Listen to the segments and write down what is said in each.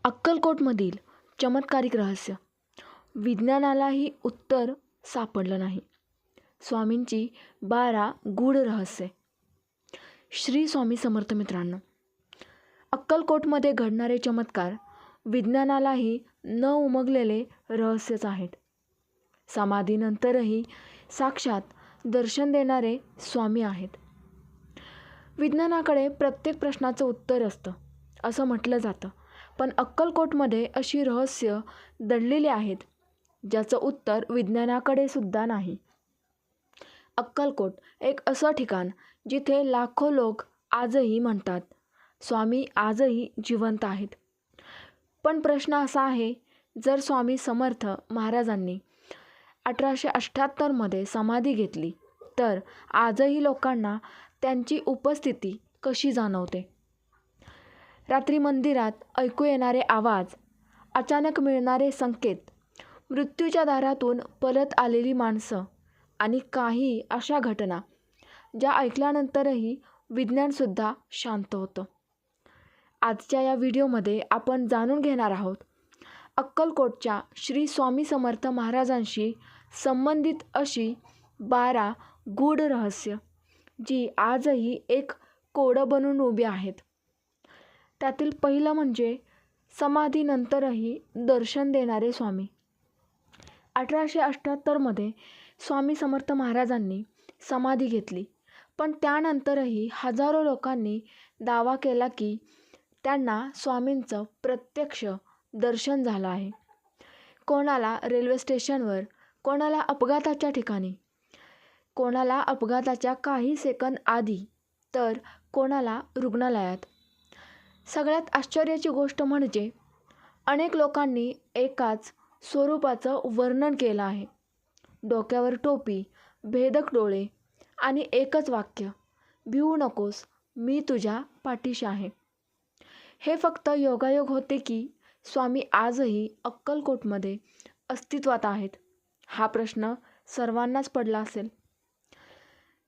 अक्कलकोटमधील चमत्कारिक रहस्य. विज्ञानालाही उत्तर सापडलं नाही. स्वामींची 12 गूढ रहस्ये. श्री स्वामी समर्थ. मित्रांनो, अक्कलकोटमध्ये घडणारे चमत्कार विज्ञानालाही न उमगलेले रहस्यच आहेत. समाधीनंतरही साक्षात दर्शन देणारे स्वामी आहेत. विज्ञानाकडे प्रत्येक प्रश्नाचं उत्तर असतं असं म्हटलं जातं, पण अक्कलकोटमध्ये अशी रहस्य दडलेली आहेत ज्याचं उत्तर विज्ञानाकडे सुद्धा नाही. अक्कलकोट एक असं ठिकाण जिथे लाखो लोक आजही म्हणतात स्वामी आजही जिवंत आहेत. पण प्रश्न असा आहे, जर स्वामी समर्थ महाराजांनी 1878 समाधी घेतली तर आजही लोकांना त्यांची उपस्थिती कशी जाणवते? रात्री मंदिरात ऐकू येणारे आवाज, अचानक मिळणारे संकेत, मृत्यूच्या दारातून परत आलेली माणसं आणि काही अशा घटना ज्या ऐकल्यानंतरही विज्ञानसुद्धा शांत होतं. आजच्या या व्हिडिओमध्ये आपण जाणून घेणार आहोत अक्कलकोटच्या श्री स्वामी समर्थ महाराजांशी संबंधित अशी 12 गूढ रहस्य जी आजही एक कोडं बनून उभी आहेत. त्यातील पहिलं म्हणजे समाधीनंतरही दर्शन देणारे स्वामी. 1878 स्वामी समर्थ महाराजांनी समाधी घेतली, पण त्यानंतरही हजारो लोकांनी दावा केला की त्यांना स्वामींचं प्रत्यक्ष दर्शन झालं आहे. कोणाला रेल्वे स्टेशनवर, कोणाला अपघाताच्या ठिकाणी, कोणाला अपघाताच्या काही सेकंद आधी, तर कोणाला रुग्णालयात. सगळ्यात आश्चर्याची गोष्ट म्हणजे अनेक लोकांनी एकाच स्वरूपाचं वर्णन केलं आहे. डोक्यावर टोपी, भेदक डोळे आणि एकच वाक्य, भिवू नकोस, मी तुझ्या पाठीशी आहे. हे फक्त योगायोग होते की स्वामी आजही अक्कलकोटमध्ये अस्तित्वात आहेत? हा प्रश्न सर्वांनाच पडला असेल.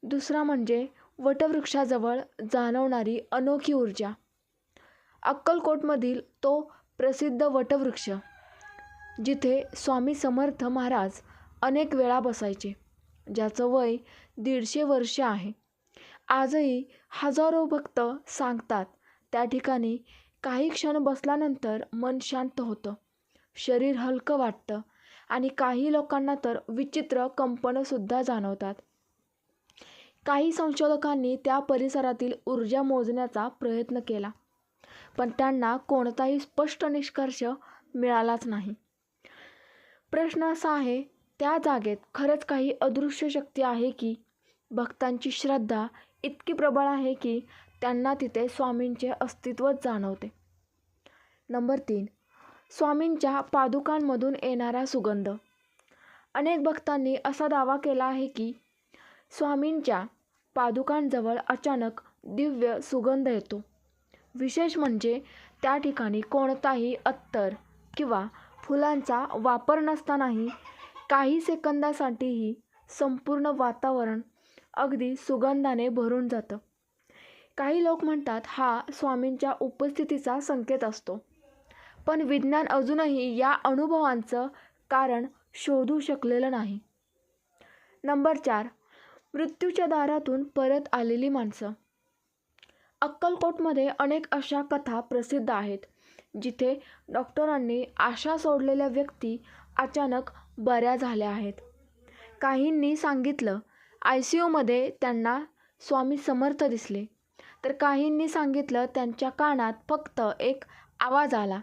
दुसरा म्हणजे वटवृक्षाजवळ जाणवणारी अनोखी ऊर्जा. अक्कलकोटमधील तो प्रसिद्ध वटवृक्ष जिथे स्वामी समर्थ महाराज अनेक वेळा बसायचे, ज्याचं वय 150 वर्ष आहे. आजही हजारो भक्त सांगतात त्या ठिकाणी काही क्षण बसल्यानंतर मन शांत होतं, शरीर हलकं वाटतं आणि काही लोकांना तर विचित्र कंपनंसुद्धा जाणवतात. काही संशोधकांनी त्या परिसरातील ऊर्जा मोजण्याचा प्रयत्न केला, पण त्यांना कोणताही स्पष्ट निष्कर्ष मिळालाच नाही. प्रश्न असा आहे, त्या जागेत खरंच काही अदृश्य शक्ती आहे की भक्तांची श्रद्धा इतकी प्रबळ आहे की त्यांना तिथे स्वामींचे अस्तित्वच जाणवते? नंबर 3, स्वामींच्या पादुकांमधून येणारा सुगंध. अनेक भक्तांनी असा दावा केला आहे की स्वामींच्या पादुकांजवळ अचानक दिव्य सुगंध येतो. विशेष म्हणजे त्या ठिकाणी कोणताही अत्तर किंवा फुलांचा वापर नसतानाही काही सेकंदासाठीही संपूर्ण वातावरण अगदी सुगंधाने भरून जातं. काही लोक म्हणतात हा स्वामींच्या उपस्थितीचा संकेत असतो, पण विज्ञान अजूनही या अनुभवांचं कारण शोधू शकलेलं नाही. नंबर 4, मृत्यूच्या दारातून परत आलेली माणसं. अक्कलकोटमध्ये अनेक अशा कथा प्रसिद्ध आहेत जिथे डॉक्टरांनी आशा सोडलेल्या व्यक्ती अचानक बऱ्या झाल्या आहेत. काहींनी सांगितलं ICUमध्ये त्यांना स्वामी समर्थ दिसले, तर काहींनी सांगितलं त्यांच्या कानात फक्त एक आवाज आला,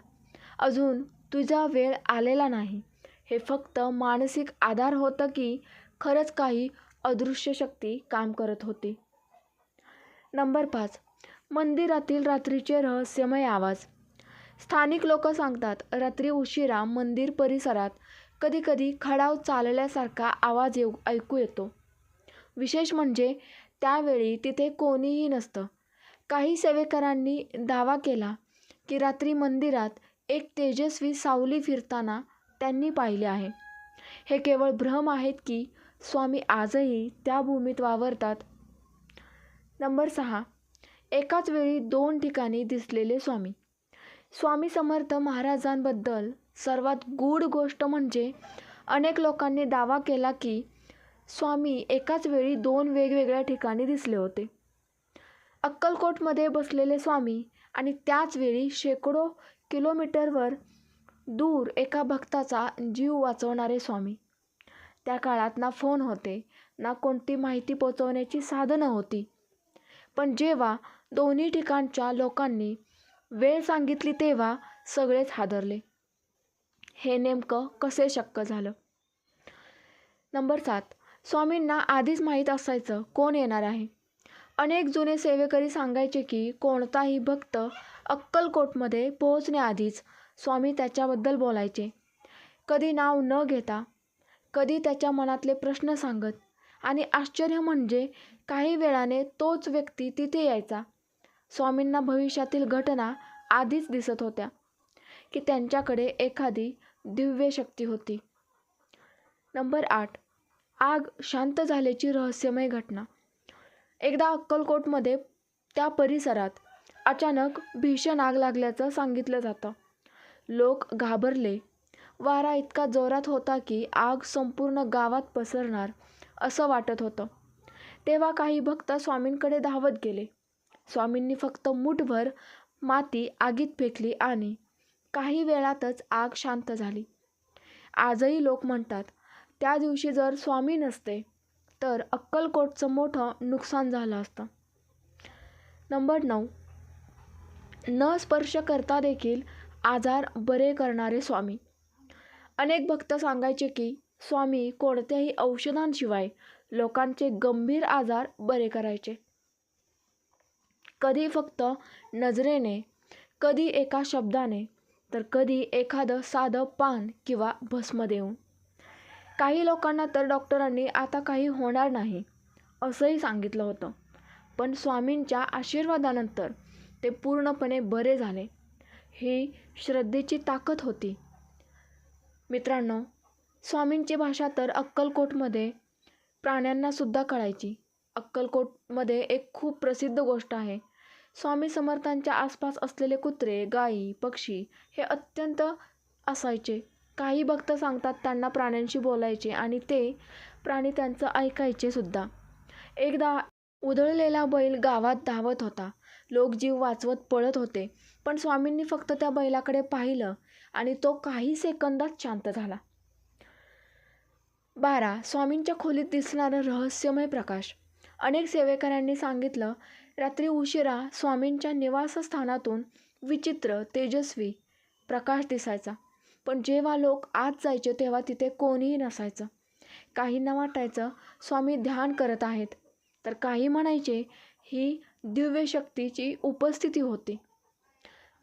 अजून तुझा वेळ आलेला नाही. हे फक्त मानसिक आधार होतं की खरंच काही अदृश्य शक्ती काम करत होती? नंबर 5, मंदिरातील रात्रीचे रहस्यमय आवाज. स्थानिक लोक सांगतात रात्री उशिरा मंदिर परिसरात कधीकधी खडाव चालल्यासारखा आवाज ऐकू येतो. विशेष म्हणजे त्यावेळी तिथे कोणीही नसतं. काही सेवेकरांनी दावा केला की रात्री मंदिरात एक तेजस्वी सावली फिरताना त्यांनी पाहिले आहे. हे केवळ भ्रम आहेत की स्वामी आजही त्या भूमीत वावरतात? नंबर 6, एकाच वेळी 2 ठिकाणी दिसलेले स्वामी. स्वामी समर्थ महाराजांबद्दल सर्वात गूढ गोष्ट म्हणजे अनेक लोकांनी दावा केला की स्वामी एकाच वेळी 2 वेगवेगळ्या ठिकाणी दिसले होते. अक्कलकोटमध्ये बसलेले स्वामी आणि त्याच वेळी शेकडो किलोमीटरवर दूर एका भक्ताचा जीव वाचवणारे स्वामी. त्या काळात ना फोन होते, ना कोणती माहिती पोचवण्याची साधनं होती. पण जेव्हा दोन्ही ठिकाणच्या लोकांनी वेळ सांगितली तेव्हा सगळेच हादरले. हे नेमकं कसे शक्य झालं? नंबर 7. स्वामींना आधीच माहीत असायचं कोण येणार आहे. अनेक जुने सेवेकरी सांगायचे की कोणताही भक्त अक्कलकोटमध्ये पोहोचण्याआधीच स्वामी त्याच्याबद्दल बोलायचे. कधी नाव न घेता, कधी त्याच्या मनातले प्रश्न सांगत. आणि आश्चर्य म्हणजे काही वेळाने तोच व्यक्ती तिथे यायचा. स्वामींना भविष्यातील घटना आधीच दिसत होत्या की त्यांच्याकडे एखादी दिव्य शक्ती होती. नंबर 8. आग शांत झाल्याची रहस्यमय घटना. एकदा अक्कलकोटमध्ये त्या परिसरात अचानक भीषण आग लागल्याचं सांगितलं जातं. लोक घाबरले. वारा इतका जोरात होता की आग संपूर्ण गावात पसरणार असं वाटत होतं. तेव्हा काही भक्त स्वामींकडे धावत गेले. स्वामींनी फक्त मूठभर माती आगीत फेकली आणि काही वेळातच आग शांत झाली. आजही लोक म्हणतात त्या दिवशी जर स्वामी नसते तर अक्कलकोटचं मोठं नुकसान झालं असतं. नंबर 9. न स्पर्श करता देखील आजार बरे करणारे स्वामी. अनेक भक्त सांगायचे की स्वामी कोणत्याही औषधांशिवाय लोकांचे गंभीर आजार बरे करायचे. कधी फक्त नजरेने, कधी एका शब्दाने, तर कधी एखादं साधं पान किंवा भस्म देऊन. काही लोकांना तर डॉक्टरांनी आता काही होणार नाही असंही सांगितलं होतं. पण स्वामींच्या आशीर्वादानंतर ते पूर्णपणे बरे झाले. ही श्रद्धेची ताकद होती. मित्रांनो, स्वामींची भाषा तर अक्कलकोटमध्ये प्राण्यांनासुद्धा कळायची. अक्कलकोटमध्ये एक खूप प्रसिद्ध गोष्ट आहे. स्वामी समर्थांच्या आसपास असलेले कुत्रे, गायी, पक्षी हे अत्यंत असायचे. काही भक्त सांगतात त्यांना प्राण्यांशी बोलायचे आणि ते प्राणी त्यांचं ऐकायचे सुद्धा. एकदा उधळलेला बैल गावात धावत होता. लोक जीव वाचवत पळत होते. पण स्वामींनी फक्त त्या बैलाकडे पाहिलं आणि तो काही सेकंदात शांत झाला. 12. स्वामींच्या खोलीत दिसणारा रहस्यमय प्रकाश. अनेक सेवेकऱ्यांनी सांगितलं रात्री उशिरा स्वामींच्या निवासस्थानातून विचित्र, तेजस्वी प्रकाश दिसायचा. पण जेव्हा लोक आत जायचे तेव्हा तिथे कोणीही नसायचं. काहींना वाटायचं स्वामी ध्यान करत आहेत, तर काही म्हणायचे ही दिव्य शक्तीची उपस्थिती होती.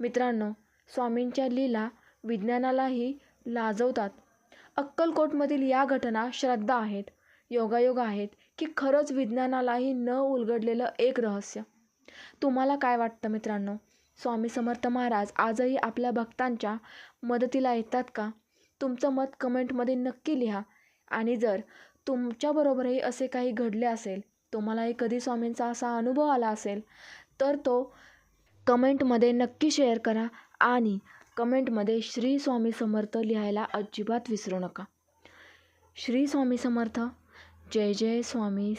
मित्रांनो, स्वामींच्या लीला विज्ञानालाही लाजवतात. अक्कलकोटमधील या घटना श्रद्धा आहेत, योगायोग आहेत की खरंच विज्ञानालाही न उलगडलेलं एक रहस्य. तुम्हाला काय वाटतं मित्रांनो? स्वामी समर्थ महाराज आजही आपल्या भक्तांच्या मदतीला येतात का? तुमचं मत कमेंटमध्ये नक्की लिहा. आणि जर तुमच्याबरोबरही असे काही घडले असेल, तुम्हालाही कधी स्वामींचा असा अनुभव आला असेल, तर तो कमेंटमध्ये नक्की शेअर करा आणि कमेंटमध्ये श्री स्वामी समर्थ लिहायला अजिबात विसरू नका. श्री स्वामी समर्थ. जय जय स्वामी.